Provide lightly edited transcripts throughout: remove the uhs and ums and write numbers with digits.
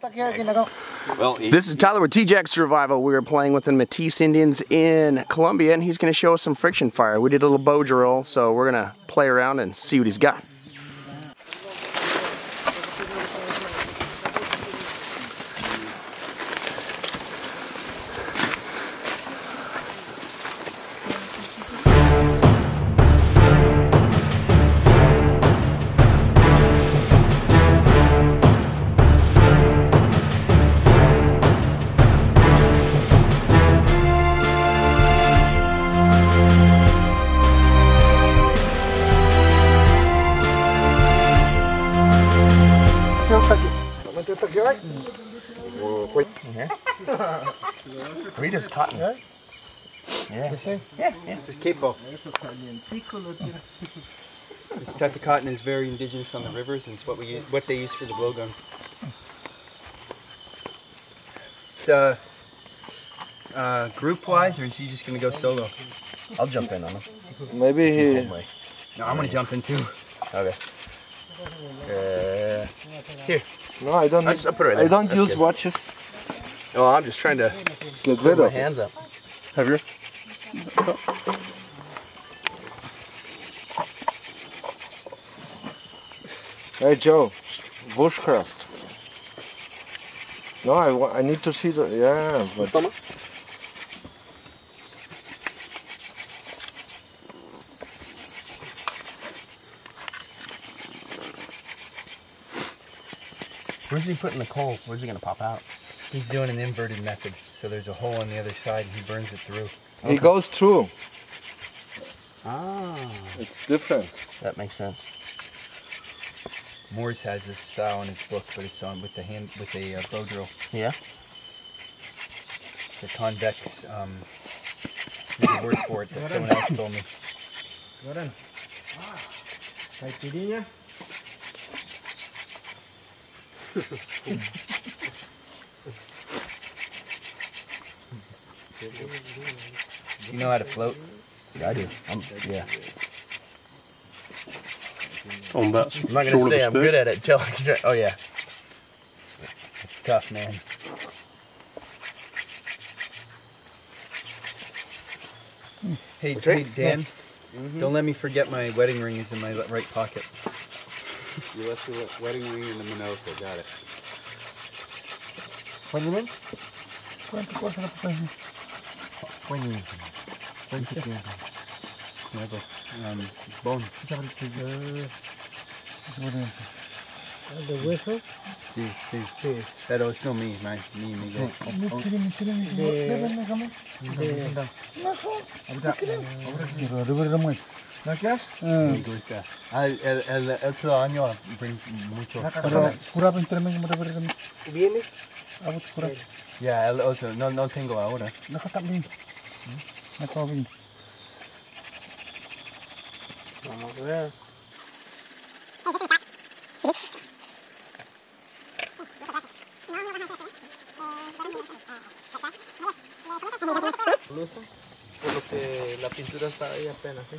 This is Tyler with T-Jack Survival. We were playing with the Métis Indians in Colombia, and he's going to show us some friction fire. We did a little bow drill, so we're going to play around and see what he's got. We just cotton. Yeah. This is capo. This type of cotton is very indigenous on the rivers, and it's what they use for the blowgun. Group-wise, or is he just gonna go solo? I'll jump in on him. Maybe he. No, I'm gonna jump in too. Okay. Here. No, I don't. I'll put it right there. I don't That's use good. watches. Oh, I'm just trying to Get rid put my of hands up. Have you? Hey Joe, bushcraft. No, I need to see the but. Where's he putting the coal? Where's he gonna pop out? He's doing an inverted method, so there's a hole on the other side, and he burns it through. Okay. He goes through. Ah, it's different. That makes sense. Moores has this style in his book, but it's on with a bow drill. Yeah. The convex. There's a word for it that someone else told me. You know how to float? Yeah, I do. Yeah. On about I'm not gonna say I'm good at it until I can try. Oh yeah. It's tough, man. Hey, Dan, don't let me forget my wedding ring is in my right pocket. You left your wedding ring in the Minosa, got it. Bone. ¿De hueso? Sí. Pero es no mi Miguel. El otro año mucho. ¿Vienes? Ya, el otro, no tengo ahora. Vamos a ver. Por lo que la pintura está ahí apenas, ¿sí?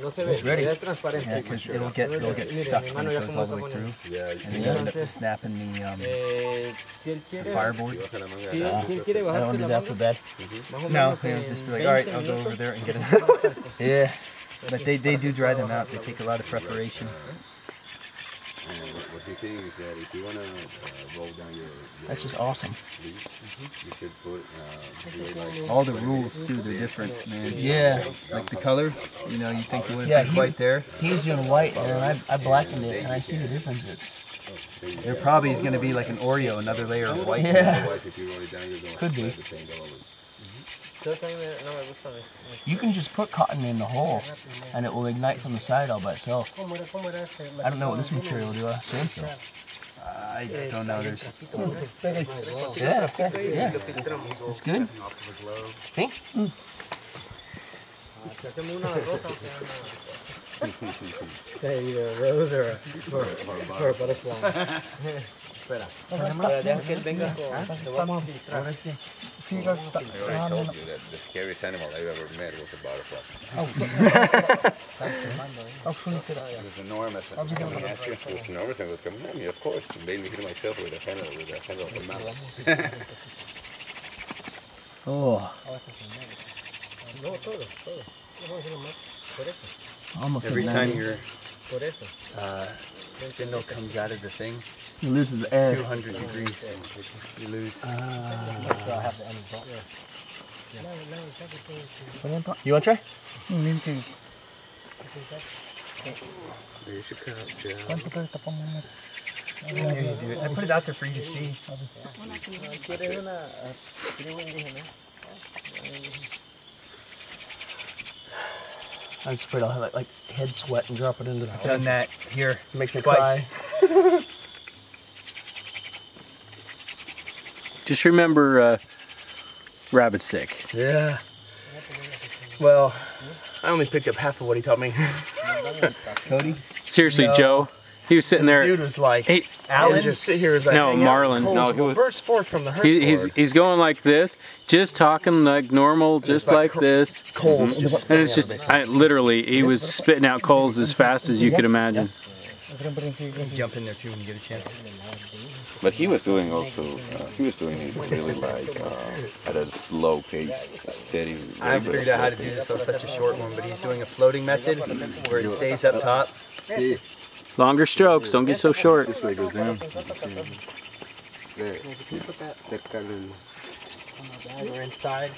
No se ve, es transparente. Yeah, because it'll get stuck when it goes all the way through. Yeah, And then you end up snapping the fireboard. Si él I quiere don't bajarse do la that mano, for bed. no, He'll just be like, all right, I'll go over there and get it. Yeah, but they do dry them out. They take a lot of preparation. and what you think is that if you want to roll down your That's just awesome. sleeve, you should put like all the rules too, they're different, man. Yeah. Like the color, you know, you think you would Yeah, put white there. He's doing white, and I blackened it, and I see the differences. There probably is going to be like an Oreo, another layer of white. Yeah. otherwise if you roll it down you're going Could to be. spread the paint all over. You can just put cotton in the hole, and it will ignite from the side all by itself. I don't know what this material do. Sandstone. I don't know. There's Yeah. It's good. Think? Either a rose or a butterfly. Espera, deja que él venga con... I already told you that the scariest animal I've ever met was a butterfly. It was enormous. And it was enormous and it was coming at me, of course. It made me hit myself with a handle of the mouth. Oh. Almost Every time your spindle comes out of the thing, he loses the air. 200 degrees. You lose. You want to try? You should cut out, Joe. Yeah, you do it. I put it out there for you to see. I'm just afraid I'll have like head sweat and drop it into the Done that here. Make me twice. cry. Just remember rabbit stick. Yeah. Well, I only picked up half of what he taught me. Cody? Seriously, No. Joe, he was sitting there. Dude was like, Hey, Alan? just sit here as I No, hang out. Marlon. Poles No, he will was- burst forth from the hurt He's going like this, just talking like normal, just like this. coals just And it's spitting just, literally, he was spitting out coals as fast as you could imagine. Jump in there too when you get a chance. But he was doing also, he was doing it really like at a slow pace, a steady. I haven't figured out how to do this on such a short one, but he's doing a floating method where it stays up top. Longer strokes, don't get so short. This way goes down. We're inside.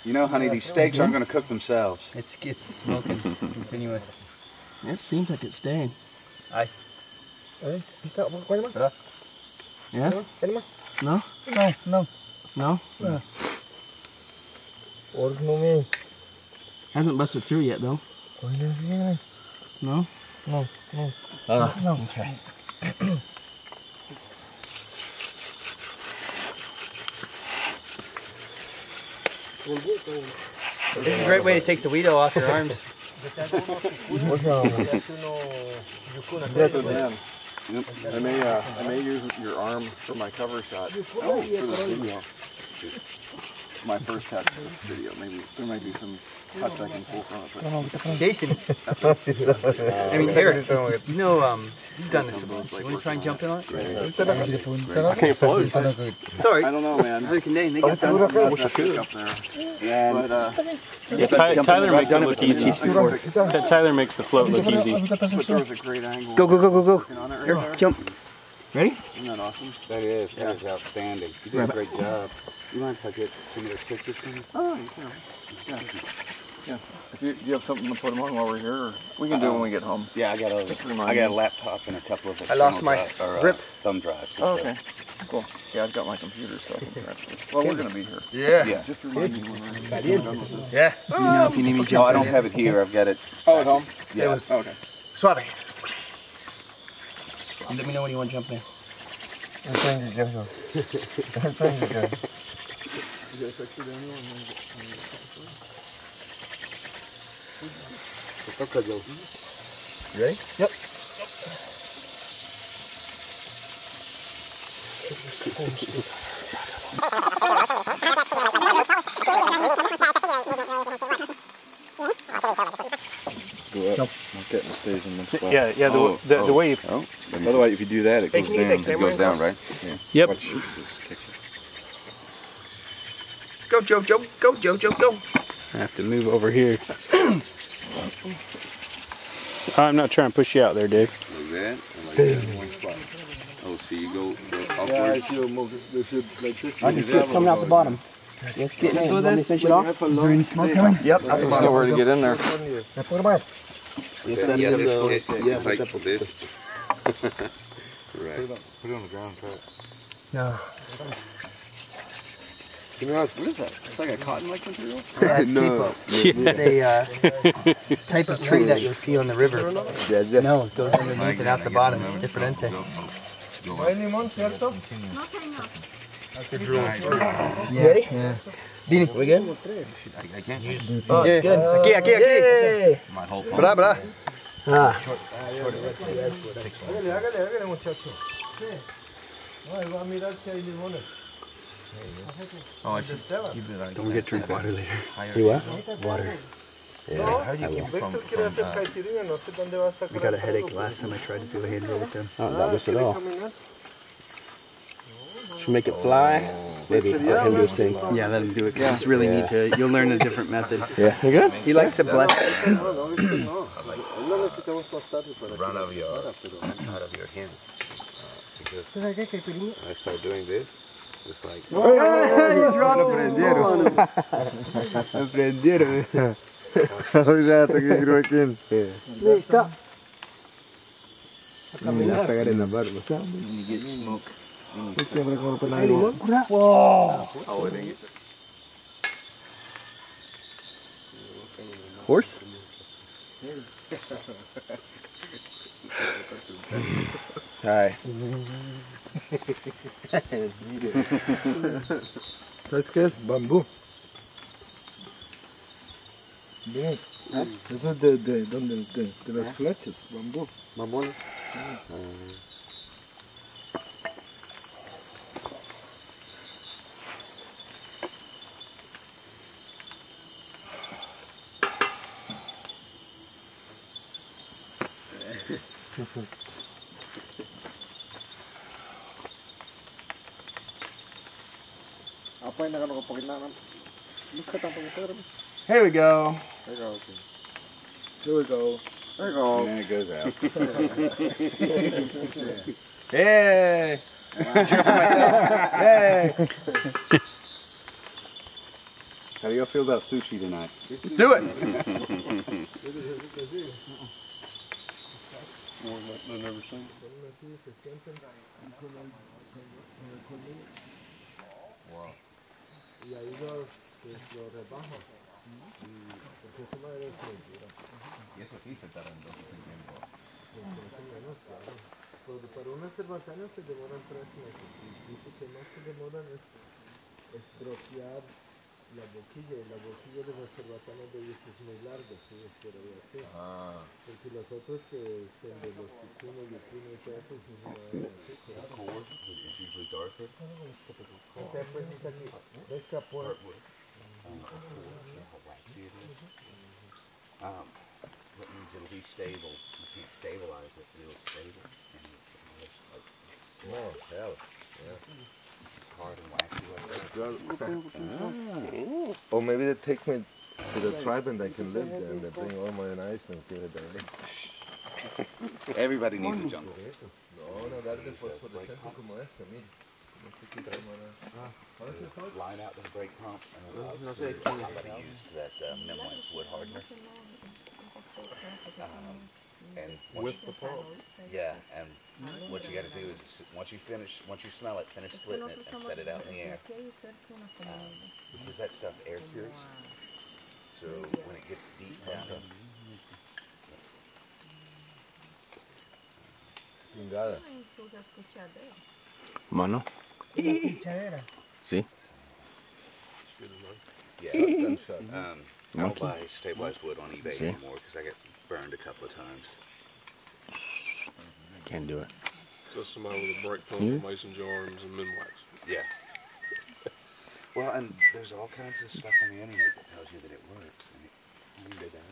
You know, honey, these steaks aren't going to cook themselves. It's smoking continuous. It seems like it's staying. Yeah? No? No? Hasn't busted through yet though. No? Okay. This is a great way to take the weed off your arms. I may use your arm for my cover shot. Oh, for the video. My first touch for this video. Maybe there might be some cuts I can pull from it. Jason. I mean, Eric, you know, you've done this a bunch. You want to try and jump in on it? I can't float. Sorry. I don't know, man. They got I wish I could up there. Yeah, But Yeah, Tyler makes it look easy. Tyler makes the float look easy. but there was a great angle. Go. Working on it right Here, there. jump. Ready? Isn't that awesome? that is outstanding. You did a great job. You mind if I get some of those pictures from you? Oh, you can. Yeah. If you have something to put them on while we're here, or we can do it when we get home. Yeah, I got a laptop and a couple of I lost my grip. thumb drives. Oh, okay. Cool. Yeah, I've got my computer, so I can scratch this. Well, we're going to be here. Yeah. Just remind me when we're done with this. Yeah. You know if you need me to jump I don't have it here. I've got it. Oh, at home? Yeah. Okay. Suave. Let me know when you want to jump in. You ready? Yep. Not getting the stage in one spot. Yeah, the way you... Oh, by the way, if you do that, it goes can you down. take It camera goes down, in right? Yep. Watch. Go, Joe. Go. I have to move over here. I'm not trying to push you out there, Dave. Like that, and like that in one spot. Oh, see, you go upward. Yeah, I see them move. They should like this. I can see it coming out the bottom. Let's get in. Let me finish it off. Is there any smoke coming? Yep. There's nowhere to get in there. Yes, it's like this. Right. Put it on the ground, try it. No. To be honest, what is that? It's like a cotton-like material? Yeah, it's capo. It's a type of tree that you'll see on the river. No, it goes underneath and out the bottom. It's differente. Ready? Yeah. Dini. We good? Oh, good. Aquí. Yay. Bra. Ah. Hágale, muchacho. No, él va a mirar si hay limones. Oh, I should keep it like Don't get drink water later. You what? Water. No, Víctor quiere hacer caipirinha, no sé dónde va a sacar. I got a headache last time I tried to do a hand roll with them. Oh, not this at all. Should make it fly. Maybe let him do his thing. Yeah, let him do it. Because really need to. You'll learn a different method. Yeah, you good? He likes to bless. Run out of your hands. Because I start doing this, it's like. Horse? Hi. ¿Sabes qué es? Bambú. Bien. Eso es de las flechas, bambú. Mamones. Apa yang akan kau pakai nanam? Bukan tanpa motor. Here we go. There you go. Here we go. There you go. And then it goes out. Hey! Cheer for myself. Hey! How do y'all feel about sushi tonight? Do it! Y ahí lo rebajo. Y eso sí se tarda en tiempo. Para unas cerbatanas se demoran 3 meses. Y dice que más se demoran es estropear la boquilla. Y la boquilla de las cerbatanas de ellos es muy larga, si es que lo voy a hacer. Porque los otros que son de los pichinos y pinos y todo eso, es una Cord is usually darker. ¿Ves que apoya? That means it'll be stable. You can't stabilize it, it'll stable. And it's hell. Yeah. It's hard and waxy like that. Or maybe they take me to the tribe and they can live there and they bring all my knives and give it there. Everybody needs a jungle. No, darle fosforescente como este, mire. Line out the brake pump and somebody used that Memway wood hardener. And With the pump. Yeah, and what you got to do is once you smell it, finish splitting it and set it out in the air. Because that stuff air cures. So when it gets deep down. Chingada. Mano. Sí. Yeah. I don't buy stabilized wood on eBay anymore because I got burned a couple of times. Can't do it. Just somebody with a brake pump, mason jar, and some Minwax. Yeah. Well, and there's all kinds of stuff on the internet that tells you that it works. And you can do that.